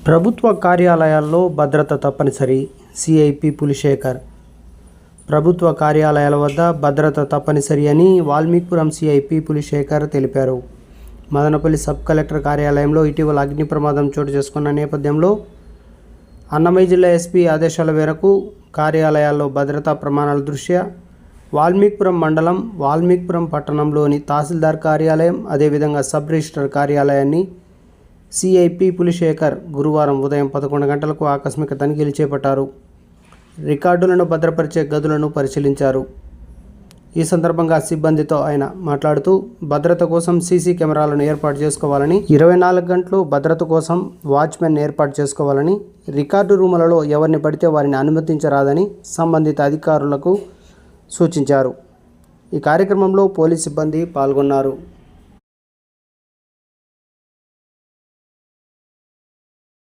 ప్రభుత్వ కార్యాలయాల్లో భద్రత తప్పనిసరి. సిఐపి పులిశేఖర్. ప్రభుత్వ కార్యాలయాల వద్ద భద్రత తప్పనిసరి అని వాల్మీకిపురం సిఐపి పులిశేఖర్ తెలిపారు. మదనపల్లి సబ్ కలెక్టర్ కార్యాలయంలో ఇటీవల అగ్ని ప్రమాదం చోటు చేసుకున్న నేపథ్యంలో అన్నమయ్య జిల్లా ఎస్పీ ఆదేశాల మేరకు కార్యాలయాల్లో భద్రతా ప్రమాణాల దృష్ట్యా వాల్మీకిపురం మండలం, వాల్మీకిపురం పట్టణంలోని తహసీల్దార్ కార్యాలయం, అదేవిధంగా సబ్ రిజిస్టర్ కార్యాలయాన్ని సిఐపి పులిశేఖర్ గురువారం ఉదయం 11 గంటలకు ఆకస్మిక తనిఖీలు చేపట్టారు. రికార్డులను భద్రపరిచే గదులను పరిశీలించారు. ఈ సందర్భంగా సిబ్బందితో ఆయన మాట్లాడుతూ భద్రత కోసం సీసీ కెమెరాలను ఏర్పాటు చేసుకోవాలని, 24 గంటలు భద్రత కోసం వాచ్మెన్ ఏర్పాటు చేసుకోవాలని, రికార్డు రూములలో ఎవరిని పడితే వారిని అనుమతించరాదని సంబంధిత అధికారులకు సూచించారు. ఈ కార్యక్రమంలో పోలీస్ సిబ్బంది పాల్గొన్నారు.